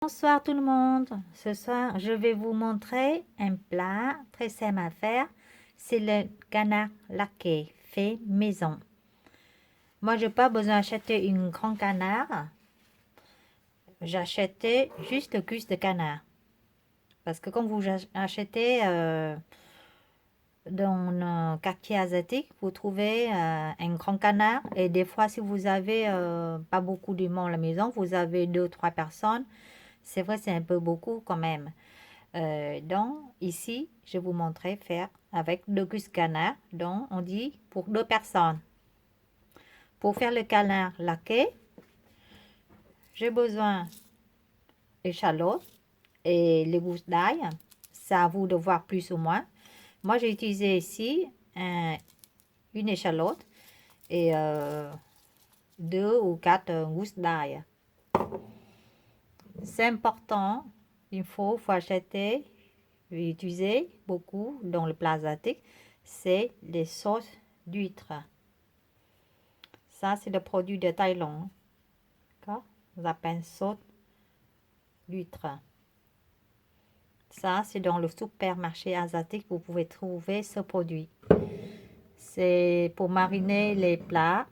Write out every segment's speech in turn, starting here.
Bonsoir tout le monde. Ce soir, je vais vous montrer un plat très simple à faire. C'est le canard laqué fait maison. Moi, je n'ai pas besoin d'acheter une grand canard. J'achetais juste le cuisse de canard. Parce que quand vous achetez dans un quartier asiatique, vous trouvez un grand canard. Et des fois, si vous avez pas beaucoup de monde à la maison, vous avez 2 ou 3 personnes. C'est vrai, c'est un peu beaucoup quand même. Donc, ici, je vous montrer faire avec le cuisse canard. Donc, on dit pour 2 personnes. Pour faire le canard laqué, j'ai besoin d'échalotes et les gousses d'ail. C'est à vous de voir plus ou moins. Moi, j'ai utilisé ici une échalote et 2 ou 4 gousses d'ail. C'est important, il faut acheter et utiliser beaucoup dans le plat asiatique, c'est les sauces d'huîtres. Ça, c'est le produit de Thaïlande. D'accord? On appelle sauce d'huître. Ça, c'est dans le supermarché asiatique, vous pouvez trouver ce produit. C'est pour mariner les plats.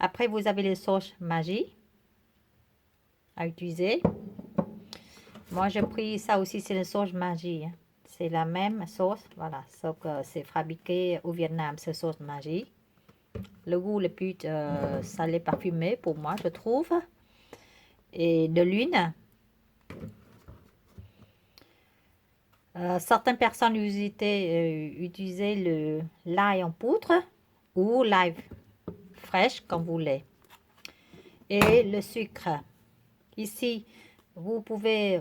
Après, vous avez les sauces Maggi à utiliser. Moi, j'ai pris ça aussi, c'est la sauce Maggi. C'est la même sauce, voilà, sauf que c'est fabriqué au Vietnam, c'est sauce Maggi. Le goût le plus salé parfumé pour moi, je trouve. Et de l'huile. Certaines personnes utilisaient l'ail en poudre ou l'ail fraîche comme vous voulez. Et le sucre. Ici, vous pouvez,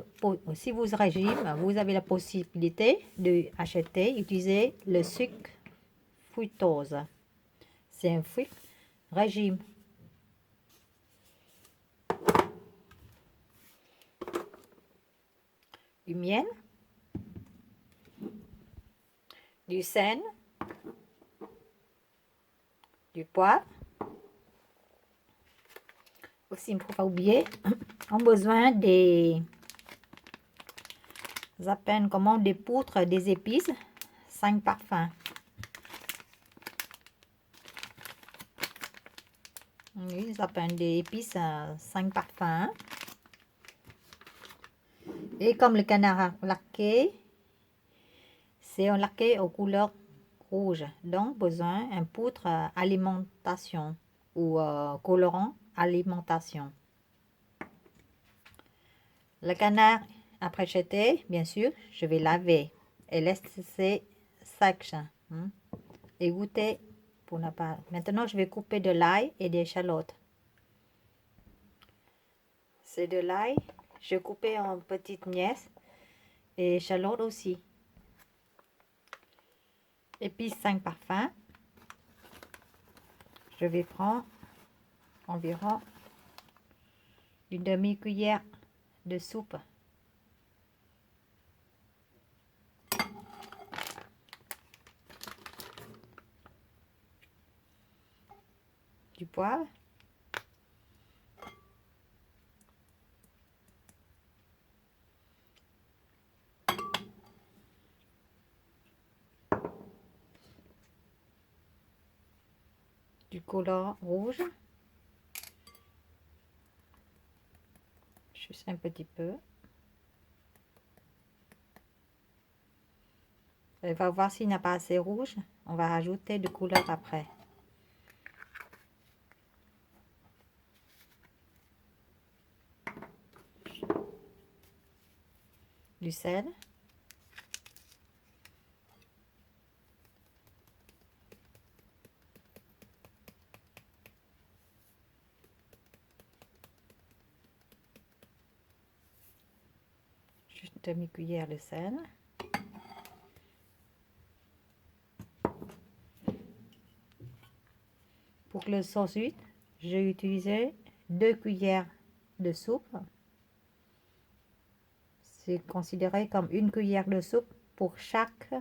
si vous régime, vous avez la possibilité d'acheter, utiliser le sucre fructose. C'est un fruit régime. Du miel, du sel, du poivre. Aussi, il ne faut pas oublier, on a besoin des appellent comment des poutres, des épices, 5 parfums. Oui, ils appellent des épices, 5 parfums. Et comme le canard laqué, c'est un laqué aux couleurs rouge. Donc, besoin un poutre alimentation ou colorant alimentation. Le canard, après jeter, bien sûr, je vais laver et laisser sec. Égoutter pour ne pas. Maintenant, je vais couper de l'ail et des échalotes. C'est de l'ail. Je coupé en petites miettes et échalotes aussi. Épices 5 parfums. Je vais prendre environ une demi-cuillère de soupe. Du poivre. Du colorant rouge. Juste un petit peu. On va voir s'il n'a pas assez rouge. On va rajouter de couleur après. Du sel. Juste une demi-cuillère de sel. Pour le sauce huître, j'ai utilisé 2 cuillères de soupe. C'est considéré comme une cuillère de soupe pour chaque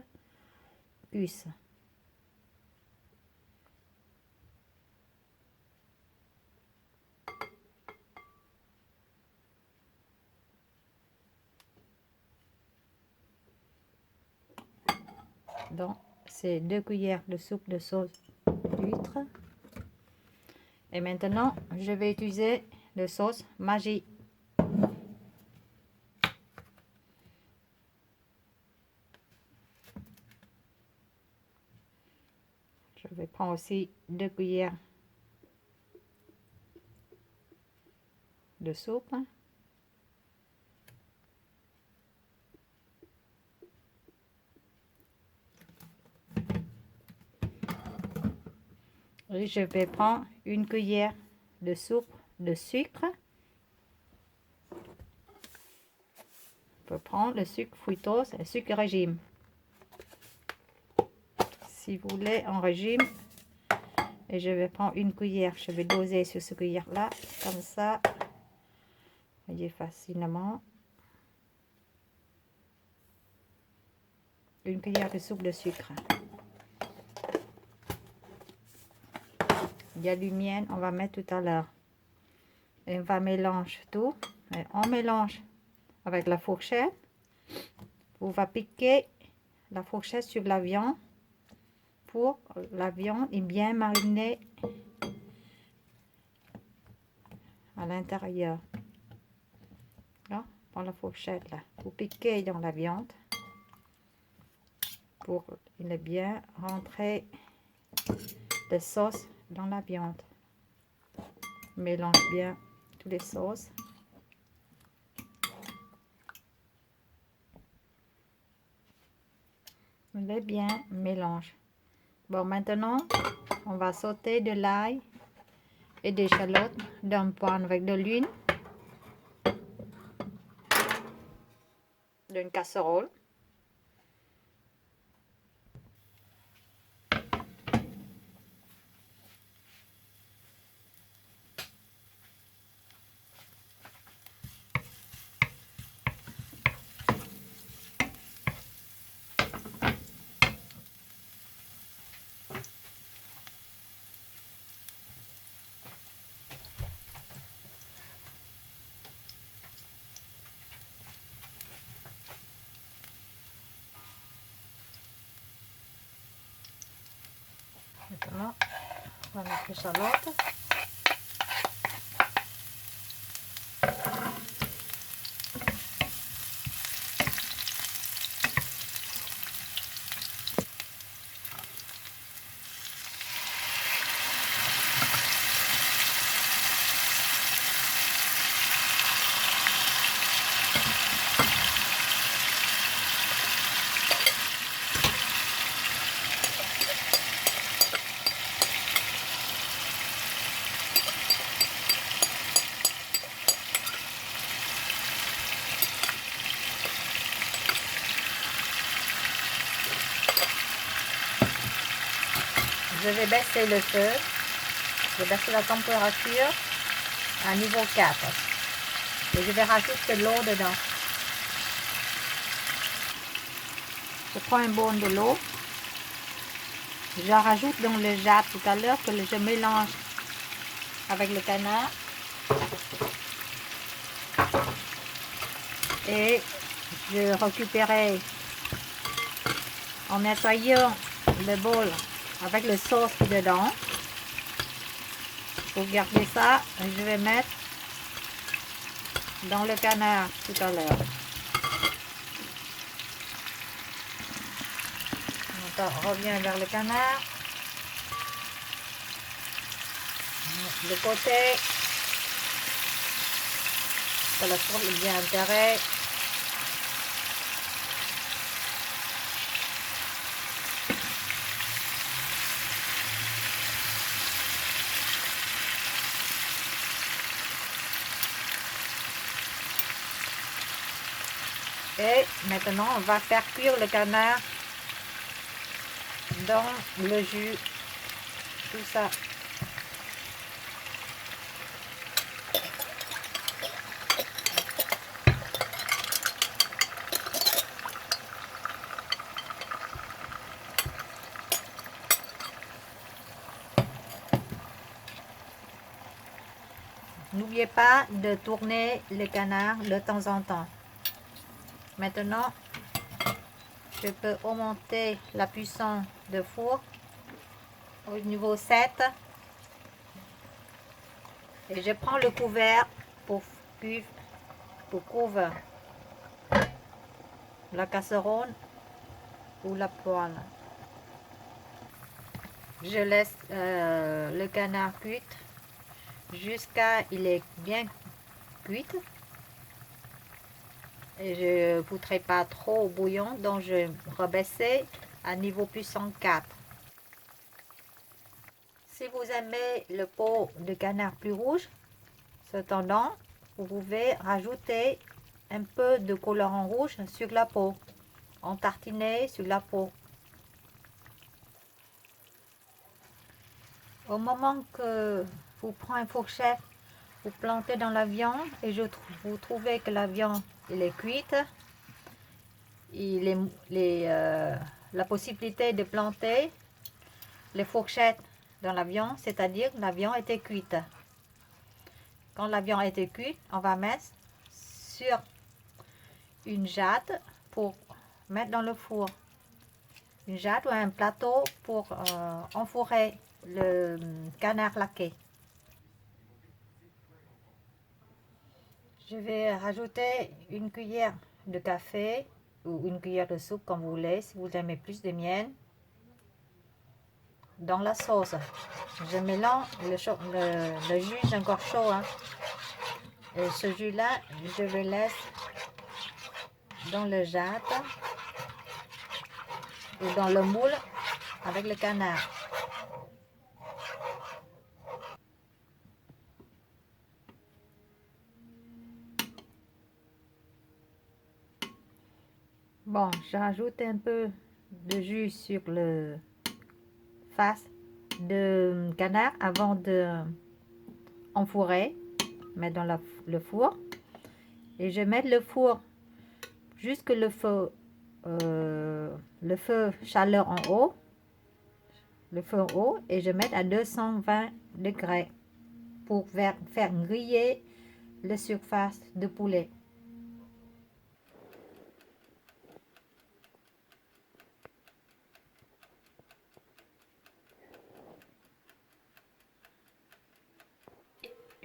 cuisse. Donc, c'est 2 cuillères de soupe de sauce d'huître. Et maintenant, je vais utiliser la sauce Maggi. Je vais prendre aussi 2 cuillères de soupe. Et je vais prendre 1 cuillère de soupe de sucre. On peut prendre le sucre fructose et le sucre régime. Si vous voulez en régime, et je vais prendre 1 cuillère, je vais doser sur ce cuillère là, comme ça, vous voyez facilement. 1 cuillère de soupe de sucre. Il y a du miel, on va mettre tout à l'heure. Et on va mélanger tout. Et on mélange avec la fourchette. On va piquer la fourchette sur la viande pour que la viande est bien marinée à l'intérieur. Là, prends la fourchette là, vous piquez dans la viande pour qu'il ait bien rentré de sauce dans la viande. Mélange bien toutes les sauces. On les bien mélange. Bon, maintenant, on va sauter de l'ail et des échalotes dans un pan avec de l'huile, d'une casserole. Maintenant, on va mettre l'échalote. Je vais baisser le feu. Je vais baisser la température à niveau 4. Et je vais rajouter de l'eau dedans. Je prends un bol de l'eau. Je rajoute dans le jade tout à l'heure que je mélange avec le canard. Et je récupérais en nettoyant le bol avec le sauce dedans. Pour garder ça, je vais mettre dans le canard tout à l'heure. On revient vers le canard. De côté, que la sauce est bien enterrée. Et maintenant, on va faire cuire le canard dans le jus, tout ça. N'oubliez pas de tourner le canard de temps en temps. Maintenant, Je peux augmenter la puissance de four au niveau 7. Et je prends le couvert pour couvrir la casserole ou la poêle. Je laisse le canard cuit jusqu'à il est bien cuit. Et je ne foutrai pas trop au bouillon, donc je rebaisser à niveau puissance 4. Si vous aimez le pot de canard plus rouge, cependant, vous pouvez rajouter un peu de colorant rouge sur la peau, en tartiner sur la peau. Au moment que vous prenez une fourchette, vous plantez dans la viande et vous trouvez que la viande est cuite, la possibilité de planter les fourchettes dans la viande, c'est-à-dire que la viande était cuite. Quand la viande était cuite, on va mettre sur une jatte pour mettre dans le four. Une jatte ou un plateau pour enfourrer le canard laqué. Je vais rajouter une cuillère de café ou une cuillère de soupe comme vous voulez, si vous aimez plus de miel, dans la sauce. Je mélange le jus est encore chaud. Hein. Et ce jus-là, je le laisse dans le jatte ou dans le moule avec le canard. Bon, je rajoute un peu de jus sur le face de canard avant de enfourrer, mettre dans le four. Et je mets le four jusque le feu chaleur en haut, le feu en haut, et je mets à 220 degrés pour faire griller la surface de poulet.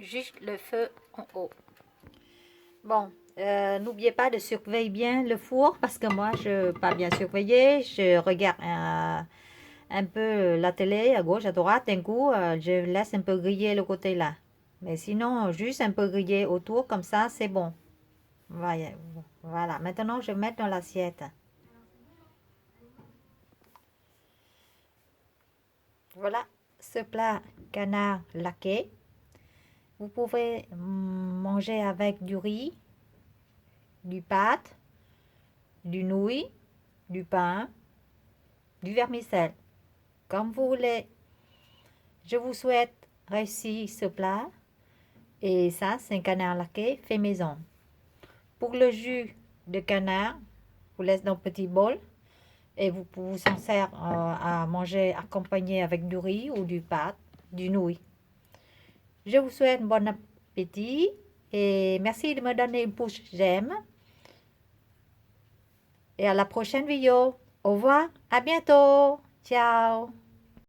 Juste le feu en haut. Bon, n'oubliez pas de surveiller bien le four parce que moi je n'ai pas bien surveillé. Je regarde un peu la télé à gauche, à droite. D'un coup, je laisse un peu griller le côté là. Mais sinon, juste un peu griller autour comme ça, c'est bon. Voilà. Maintenant, je vais mettre dans l'assiette. Voilà ce plat canard laqué. Vous pouvez manger avec du riz, du pâte, du nouilles, du pain, du vermicelle, comme vous voulez. Je vous souhaite réussir ce plat. Et ça, c'est un canard laqué fait maison. Pour le jus de canard, vous laisse dans un petit bol et vous vous en sert à manger accompagné avec du riz ou du pâte, du nouilles. Je vous souhaite bon appétit et merci de me donner un pouce j'aime. Et à la prochaine vidéo. Au revoir, à bientôt. Ciao.